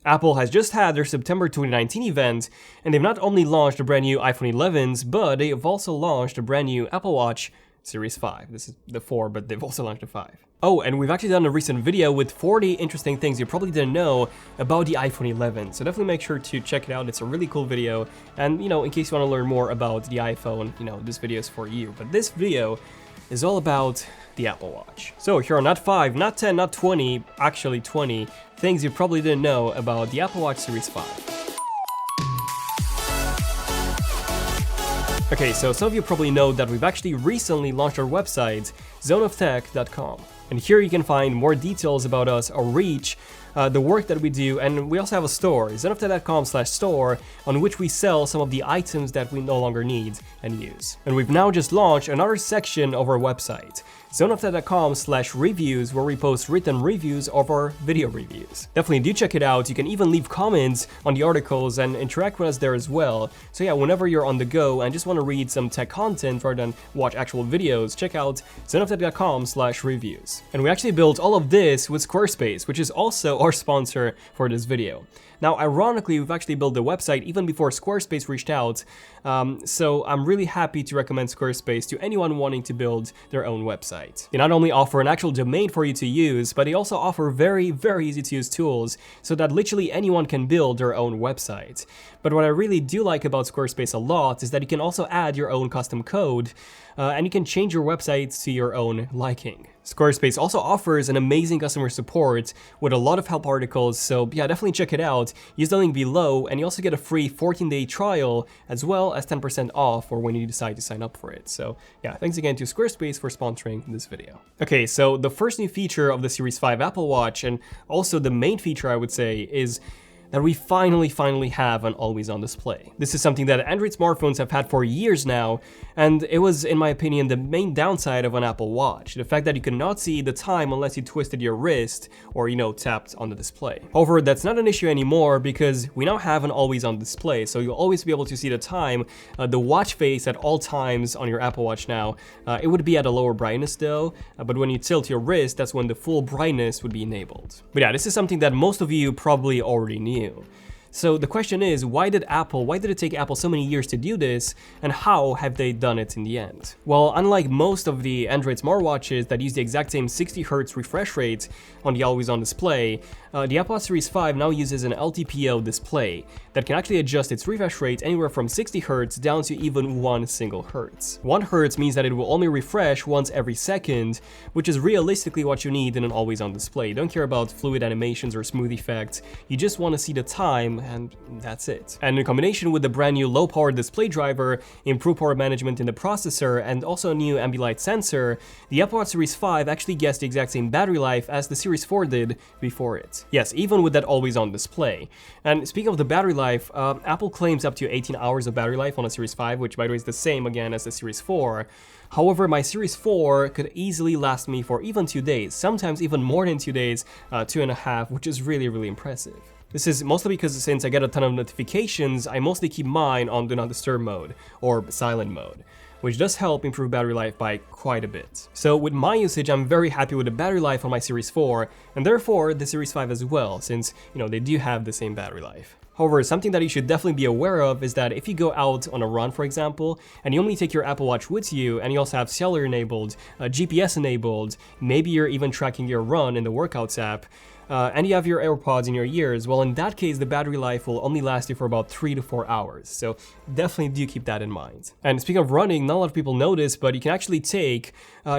Apple has just had their September 2019 event, and they've not only launched the brand new iPhone 11s, but they have also launched a brand new Apple Watch Series 5. This is the 4, but they've also launched the 5. Oh, and we've actually done a recent video with 40 interesting things you probably didn't know about the iPhone 11, so definitely make sure to check it out. It's a really cool video, and in case you want to learn more about the iPhone, this video is for you. But this video is all about the Apple Watch. So here are not 5, not 10, not 20, actually 20 things you probably didn't know about the Apple Watch Series 5. Okay, so some of you probably know that we've actually recently launched our website, ZONEofTECH.com. And here you can find more details about us, our reach, the work that we do, and we also have a store, ZONEofTECH.com/store, on which we sell some of the items that we no longer need and use. And we've now just launched another section of our website, ZONEofTECH.com/reviews, where we post written reviews of our video reviews. Definitely do check it out. You can even leave comments on the articles and interact with us there as well. So yeah, whenever you're on the go and just want to read some tech content rather than watch actual videos, check out ZONEofTECH.com/reviews. And we actually built all of this with Squarespace, which is also our sponsor for this video. Now, ironically, we've actually built the website even before Squarespace reached out, so I'm really happy to recommend Squarespace to anyone wanting to build their own website. They not only offer an actual domain for you to use, but they also offer very, very easy to use tools so that literally anyone can build their own website. But what I really do like about Squarespace a lot is that you can also add your own custom code, and you can change your website to your own liking. Squarespace also offers an amazing customer support with a lot of help articles, so yeah, definitely check it out. Use the link below, and you also get a free 14-day trial as well as 10% off for when you decide to sign up for it. So yeah, thanks again to Squarespace for sponsoring this video. Okay, so the first new feature of the Series 5 Apple Watch, and also the main feature I would say, is that we finally have an always-on display. This is something that Android smartphones have had for years now, and it was, in my opinion, the main downside of an Apple Watch, the fact that you could not see the time unless you twisted your wrist or, tapped on the display. However, that's not an issue anymore because we now have an always-on display, so you'll always be able to see the time, the watch face at all times on your Apple Watch now. It would be at a lower brightness though, but when you tilt your wrist, that's when the full brightness would be enabled. But yeah, this is something that most of you probably already knew. So the question is, why did it take Apple so many years to do this, and how have they done it in the end? Well, unlike most of the Android smartwatches that use the exact same 60 Hz refresh rate on the always-on display, the Apple Watch Series 5 now uses an LTPO display that can actually adjust its refresh rate anywhere from 60 Hz down to even 1 single Hz. 1 Hz means that it will only refresh once every second, which is realistically what you need in an always-on display. You don't care about fluid animations or smooth effects, you just want to see the time, and that's it. And in combination with the brand new low-power display driver, improved power management in the processor, and also a new ambient sensor, the Apple Watch Series 5 actually gets the exact same battery life as the Series 4 did before it. Yes, even with that always-on display. And speaking of the battery life, Apple claims up to 18 hours of battery life on a Series 5, which by the way is the same again as the Series 4. However, my Series 4 could easily last me for even 2 days, sometimes even more than 2 days, 2.5, which is really impressive. This is mostly because since I get a ton of notifications, I mostly keep mine on Do Not Disturb mode, or silent mode, which does help improve battery life by quite a bit. So with my usage, I'm very happy with the battery life on my Series 4, and therefore the Series 5 as well, since, they do have the same battery life. However, something that you should definitely be aware of is that if you go out on a run, for example, and you only take your Apple Watch with you, and you also have cellular enabled, GPS enabled, maybe you're even tracking your run in the Workouts app, and you have your AirPods in your ears, well, in that case, the battery life will only last you for about 3 to 4 hours. So definitely do keep that in mind. And speaking of running, not a lot of people know this, but you can actually take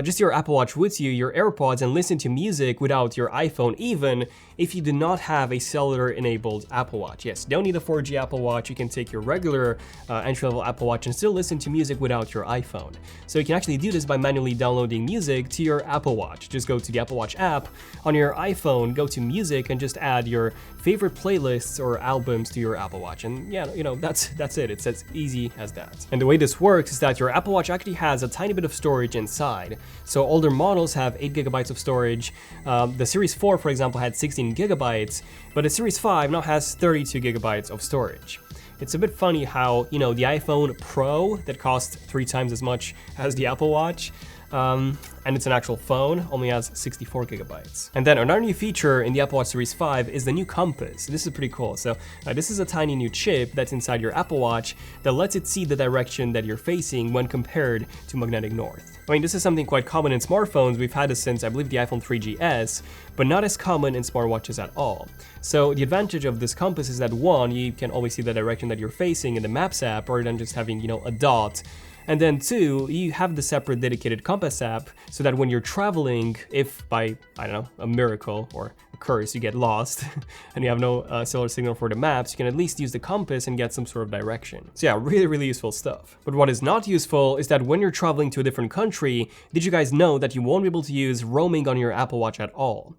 just your Apple Watch with you, your AirPods, and listen to music without your iPhone, even if you do not have a cellular-enabled Apple Watch. Yes, you don't need a 4G Apple Watch. You can take your regular entry-level Apple Watch and still listen to music without your iPhone. So you can actually do this by manually downloading music to your Apple Watch. Just go to the Apple Watch app on your iPhone, go to music, and just add your favorite playlists or albums to your Apple Watch. And yeah, that's it. It's as easy as that. And the way this works is that your Apple Watch actually has a tiny bit of storage inside. So older models have 8 GB of storage. The Series 4, for example, had 16 GB, but the Series 5 now has 32 GB of storage. It's a bit funny how, the iPhone Pro that costs 3 times as much as the Apple Watch and it's an actual phone, only has 64 gigabytes. And then another new feature in the Apple Watch Series 5 is the new compass. This is pretty cool. So this is a tiny new chip that's inside your Apple Watch that lets it see the direction that you're facing when compared to magnetic north. I mean, this is something quite common in smartphones. We've had this since, I believe, the iPhone 3GS, but not as common in smartwatches at all. So the advantage of this compass is that, one, you can always see the direction that you're facing in the Maps app, rather than just having, a dot. And then two, you have the separate dedicated compass app, so that when you're traveling, if by, I don't know, a miracle or a curse you get lost and you have no cellular signal for the maps, you can at least use the compass and get some sort of direction. So yeah, really, really useful stuff. But what is not useful is that when you're traveling to a different country, did you guys know that you won't be able to use roaming on your Apple Watch at all?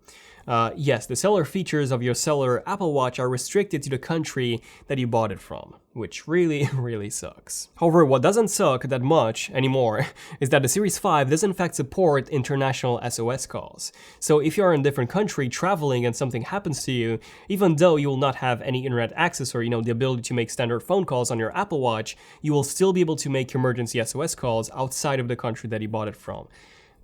Yes, the cellular features of your cellular Apple Watch are restricted to the country that you bought it from, which really, really sucks. However, what doesn't suck that much anymore is that the Series 5 does in fact support international SOS calls. So if you are in a different country traveling and something happens to you, even though you will not have any internet access or, the ability to make standard phone calls on your Apple Watch, you will still be able to make emergency SOS calls outside of the country that you bought it from,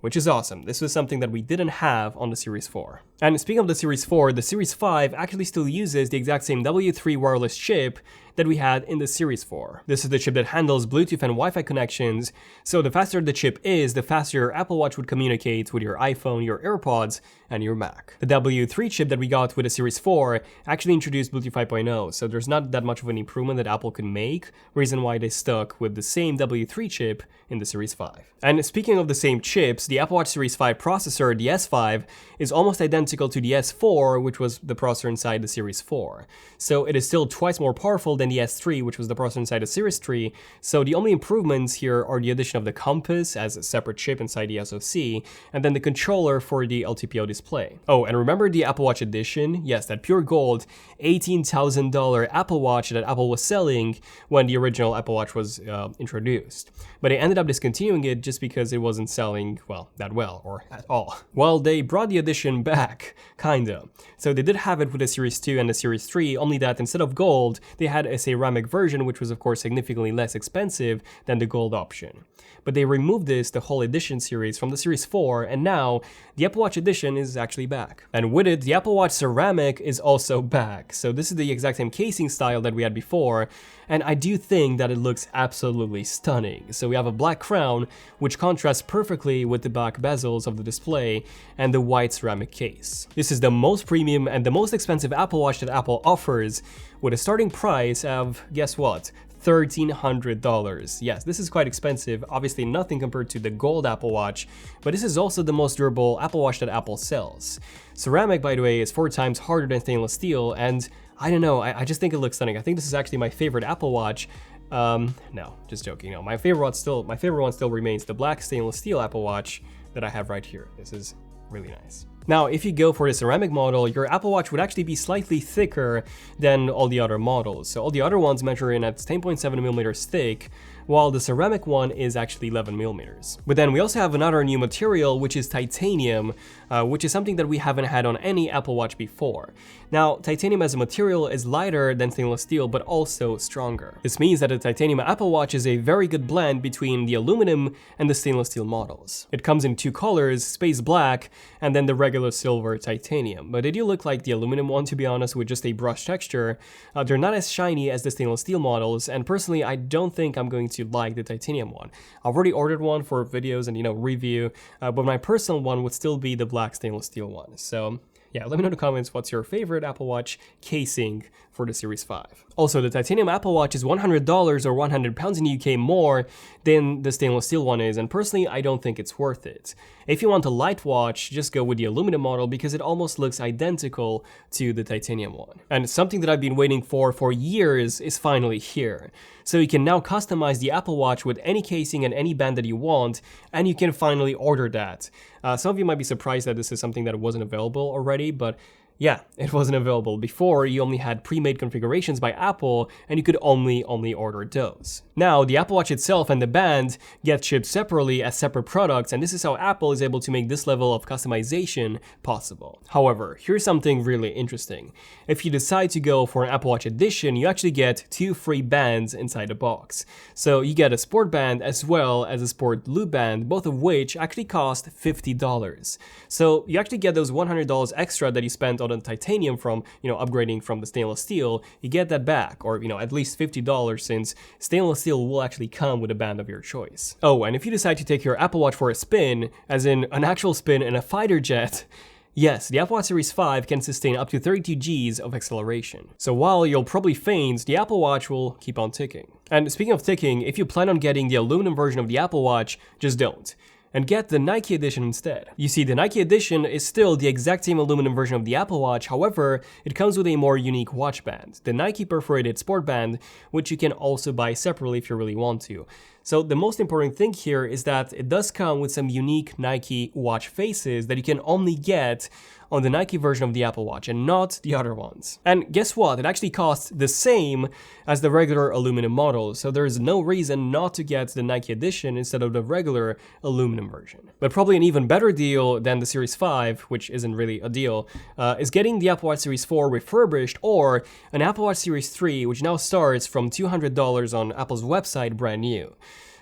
which is awesome. This was something that we didn't have on the Series 4. And speaking of the Series 4, the Series 5 actually still uses the exact same W3 wireless chip that we had in the Series 4. This is the chip that handles Bluetooth and Wi-Fi connections, so the faster the chip is, the faster your Apple Watch would communicate with your iPhone, your AirPods, and your Mac. The W3 chip that we got with the Series 4 actually introduced Bluetooth 5.0, so there's not that much of an improvement that Apple could make, reason why they stuck with the same W3 chip in the Series 5. And speaking of the same chips, the Apple Watch Series 5 processor, the S5, is almost identical to the S4, which was the processor inside the Series 4. So it is still twice more powerful than the S3, which was the processor inside the Series 3, so the only improvements here are the addition of the compass as a separate chip inside the SoC, and then the controller for the LTPO display. Oh, and remember the Apple Watch Edition? Yes, that pure gold $18,000 Apple Watch that Apple was selling when the original Apple Watch was introduced. But they ended up discontinuing it just because it wasn't selling, well, that well, or at all. Well, they brought the edition back, kinda. So they did have it with the Series 2 and the Series 3, only that instead of gold, they had a ceramic version, which was of course significantly less expensive than the gold option. But they removed the whole edition series from the Series 4, and now the Apple Watch Edition is actually back. And with it, the Apple Watch Ceramic is also back. So this is the exact same casing style that we had before, and I do think that it looks absolutely stunning. So we have a black crown, which contrasts perfectly with the black bezels of the display and the white ceramic case. This is the most premium and the most expensive Apple Watch that Apple offers, with a starting price of, guess what? $1,300. Yes, this is quite expensive, obviously nothing compared to the gold Apple Watch, but this is also the most durable Apple Watch that Apple sells. Ceramic, by the way, is 4 times harder than stainless steel, and I don't know, I just think it looks stunning. I think this is actually my favorite Apple Watch. No, just joking. No, my favorite one still remains the black stainless steel Apple Watch that I have right here. This is really nice. Now, if you go for the ceramic model, your Apple Watch would actually be slightly thicker than all the other models. So all the other ones measure in at 10.7 millimeters thick, while the ceramic one is actually 11 millimeters. But then we also have another new material, which is titanium, which is something that we haven't had on any Apple Watch before. Now, titanium as a material is lighter than stainless steel, but also stronger. This means that the titanium Apple Watch is a very good blend between the aluminum and the stainless steel models. It comes in 2 colors, space black, and then the regular silver titanium. But they do look like the aluminum one, to be honest, with just a brush texture. They're not as shiny as the stainless steel models, and personally, I don't think I'm going to like the titanium one. I've already ordered one for videos and review, but my personal one would still be the black stainless steel one. So yeah, let me know in the comments what's your favorite Apple Watch casing for the Series 5. Also, the titanium Apple Watch is $100 or 100 pounds in the UK more than the stainless steel one is, and personally, I don't think it's worth it. If you want a light watch, just go with the aluminum model because it almost looks identical to the titanium one. And something that I've been waiting for years is finally here. So you can now customize the Apple Watch with any casing and any band that you want, and you can finally order that. Some of you might be surprised that this is something that wasn't available already, but Yeah, it wasn't available. Before, you only had pre-made configurations by Apple, and you could only order those. Now, the Apple Watch itself and the band get shipped separately as separate products, and this is how Apple is able to make this level of customization possible. However, here's something really interesting. If you decide to go for an Apple Watch edition, you actually get 2 free bands inside the box. So you get a sport band as well as a sport loop band, both of which actually cost $50. So you actually get those $100 extra that you spent on the titanium from, upgrading from the stainless steel. You get that back, or, at least $50, since stainless steel will actually come with a band of your choice. Oh, and if you decide to take your Apple Watch for a spin, as in an actual spin in a fighter jet, yes, the Apple Watch Series 5 can sustain up to 32 Gs of acceleration. So while you'll probably faint, the Apple Watch will keep on ticking. And speaking of ticking, if you plan on getting the aluminum version of the Apple Watch, just don't. And get the Nike edition instead. You see, the Nike edition is still the exact same aluminum version of the Apple Watch, however, it comes with a more unique watch band, the Nike perforated sport band, which you can also buy separately if you really want to. So the most important thing here is that it does come with some unique Nike watch faces that you can only get on the Nike version of the Apple Watch and not the other ones. And guess what? It actually costs the same as the regular aluminum model, so there is no reason not to get the Nike edition instead of the regular aluminum version. But probably an even better deal than the Series 5, which isn't really a deal, is getting the Apple Watch Series 4 refurbished or an Apple Watch Series 3, which now starts from $200 on Apple's website brand new.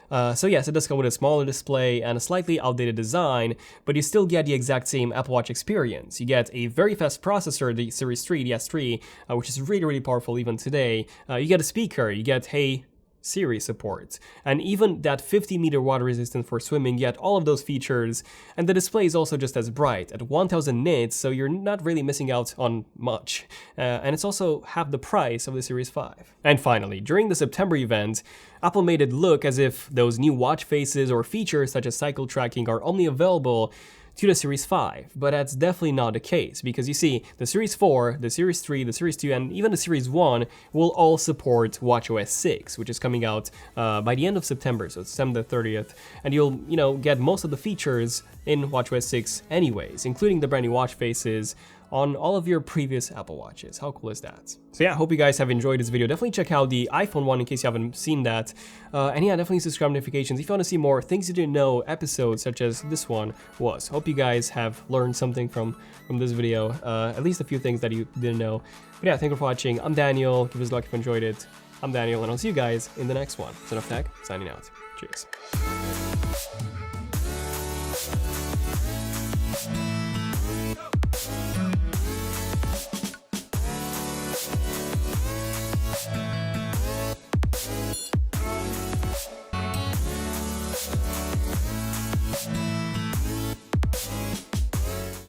So yes, it does come with a smaller display and a slightly outdated design, but you still get the exact same Apple Watch experience. You get a very fast processor, the Series 3, the S3, which is really, really powerful even today. You get a speaker, you get Hey Siri support, and even that 50-meter water resistance for swimming, yet all of those features, and the display is also just as bright at 1000 nits, so you're not really missing out on much, and it's also half the price of the Series 5. And finally, during the September event, Apple made it look as if those new watch faces or features such as cycle tracking are only available to the Series 5, but that's definitely not the case, because you see, the Series 4, the Series 3, the Series 2, and even the Series 1 will all support watchOS 6, which is coming out by the end of September, so it's September 30th, and you'll, get most of the features in watchOS 6 anyways, including the brand new watch faces on all of your previous Apple Watches. How cool is that? So yeah, I hope you guys have enjoyed this video. Definitely check out the iPhone one in case you haven't seen that. And yeah, definitely subscribe notifications if you want to see more things you didn't know episodes such as this one was. Hope you guys have learned something from this video, at least a few things that you didn't know. But yeah, thank you for watching. I'm Daniel. Give us a like if you enjoyed it. I'm Daniel, and I'll see you guys in the next one. ZONEofTECH, signing out. Cheers.